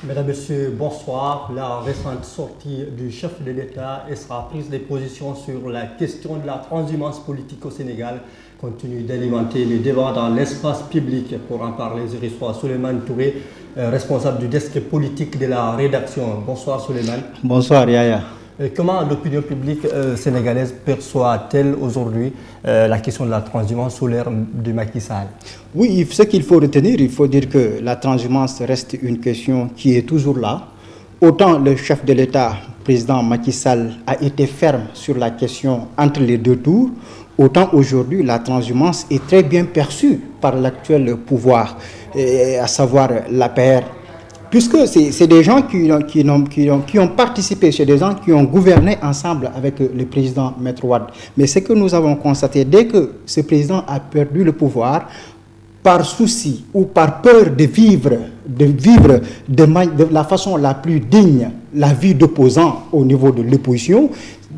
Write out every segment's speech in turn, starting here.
Mesdames, Messieurs, bonsoir. La récente sortie du chef de l'État et sa prise de position sur la question de la transhumance politique au Sénégal continue d'alimenter le débat dans l'espace public. Pour en parler, je reçois Souleymane Touré, responsable du desk politique de la rédaction. Bonsoir Souleymane. Bonsoir Yaya. Comment l'opinion publique sénégalaise perçoit-elle aujourd'hui la question de la transhumance sous l'ère de Macky Sall? Oui, ce qu'il faut retenir, il faut dire que la transhumance reste une question qui est toujours là. Autant le chef de l'État, président Macky Sall, a été ferme sur la question entre les deux tours, autant aujourd'hui la transhumance est très bien perçue par l'actuel pouvoir, à savoir l'APR. Puisque c'est des gens qui ont participé, c'est des gens qui ont gouverné ensemble avec le président Maître Wade. Mais ce que nous avons constaté, dès que ce président a perdu le pouvoir, par souci ou par peur de vivre de la façon la plus digne la vie d'opposant au niveau de l'opposition,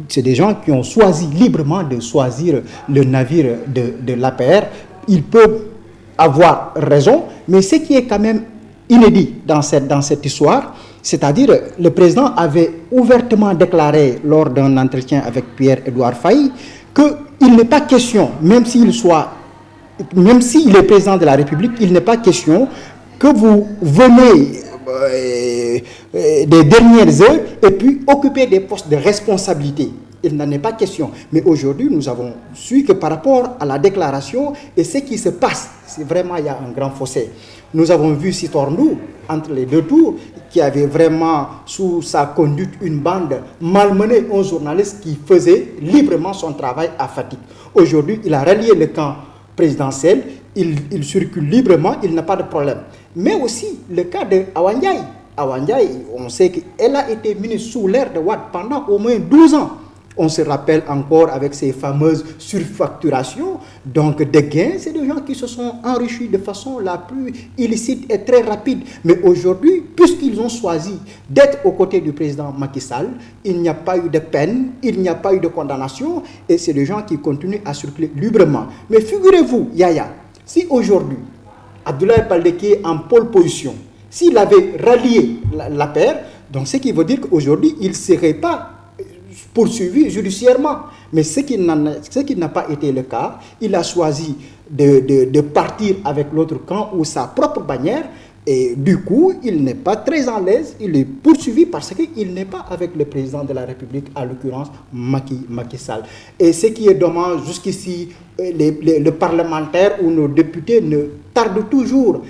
c'est des gens qui ont choisi librement de choisir le navire de l'APR. Ils peuvent avoir raison, mais ce qui est quand même inédit dans cette histoire, c'est-à-dire le président avait ouvertement déclaré lors d'un entretien avec Pierre-Edouard Faye qu'il n'est pas question, même s'il est président de la République, il n'est pas question que vous venez des dernières heures et puis occuper des postes de responsabilité. Il n'en est pas question. Mais aujourd'hui, nous avons su que par rapport à la déclaration et ce qui se passe, c'est vraiment, il y a un grand fossé. Nous avons vu Sitorndou, entre les deux tours, qui avait vraiment sous sa conduite une bande malmenée, un journaliste qui faisait librement son travail à Fatick. Aujourd'hui, il a rallié le camp présidentiel, il circule librement, il n'a pas de problème. Mais aussi le cas de Awa Ndiaye. Awa Ndiaye, on sait qu'elle a été ministre sous l'ère de Wade pendant au moins 12 ans. On se rappelle encore avec ces fameuses surfacturations. Donc des gains, c'est des gens qui se sont enrichis de façon la plus illicite et très rapide. Mais aujourd'hui, puisqu'ils ont choisi d'être aux côtés du président Macky Sall, il n'y a pas eu de peine, il n'y a pas eu de condamnation, et c'est des gens qui continuent à circuler librement. Mais figurez-vous, Yaya, si aujourd'hui, Abdoulaye Baldé est en pole position, s'il avait rallié l'APR, donc ce qui veut dire qu'aujourd'hui, il ne serait pas poursuivi judiciairement. Mais ce qui n'a pas été le cas, il a choisi de partir avec l'autre camp ou sa propre bannière, et du coup, il n'est pas très à l'aise, il est poursuivi parce qu'il n'est pas avec le président de la République, à l'occurrence Macky Sall. Et ce qui est dommage, jusqu'ici, les parlementaires ou nos députés ne tardent toujours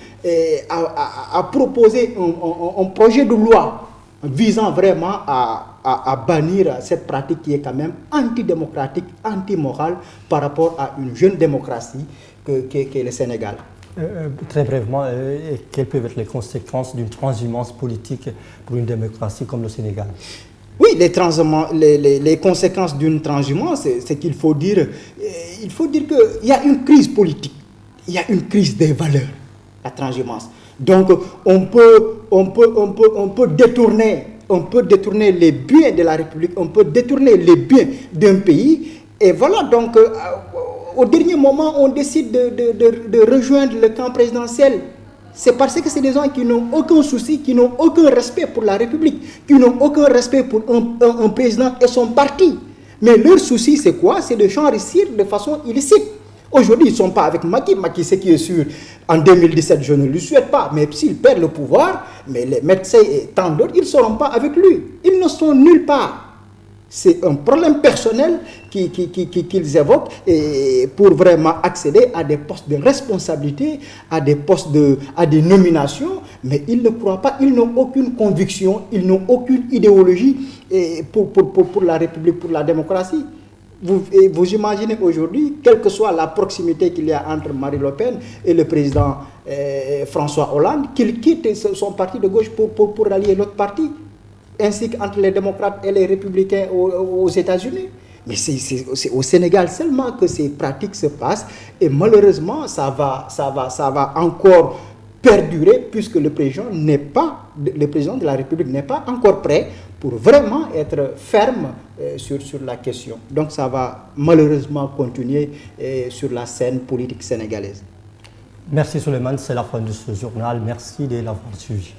à proposer un projet de loi visant vraiment à bannir cette pratique qui est quand même antidémocratique, antimorale par rapport à une jeune démocratie qu'est le Sénégal. Très brièvement, quelles peuvent être les conséquences d'une transhumance politique pour une démocratie comme le Sénégal? Oui, les conséquences d'une transhumance, c'est qu'il faut dire, qu'il y a une crise politique, il y a une crise des valeurs, la transhumance. Donc, on peut détourner les biens de la République, on peut détourner les biens d'un pays. Et voilà, donc, au dernier moment, on décide de rejoindre le camp présidentiel. C'est parce que c'est des gens qui n'ont aucun souci, qui n'ont aucun respect pour la République, qui n'ont aucun respect pour un président et son parti. Mais leur souci, c'est quoi? C'est de s'enrichir de façon illicite. Aujourd'hui, ils ne sont pas avec Macky. Macky, ce qui est sûr, en 2017, je ne lui souhaite pas. Mais s'il perd le pouvoir, mais les médecins et tant d'autres, ils ne seront pas avec lui. Ils ne sont nulle part. C'est un problème personnel qu'ils évoquent et pour vraiment accéder à des postes de responsabilité, à des nominations. Mais ils ne croient pas, ils n'ont aucune conviction, ils n'ont aucune idéologie pour la République, pour la démocratie. Vous imaginez aujourd'hui, quelle que soit la proximité qu'il y a entre Marine Le Pen et le président François Hollande, qu'il quitte son parti de gauche pour rallier l'autre parti, ainsi qu'entre les démocrates et les républicains aux États-Unis. Mais c'est au Sénégal seulement que ces pratiques se passent, et malheureusement, ça va encore perdurer puisque le président de la République n'est pas encore prêt pour vraiment être ferme sur la question. Donc ça va malheureusement continuer sur la scène politique sénégalaise. Merci Souleymane, c'est la fin de ce journal. Merci de l'avoir suivi.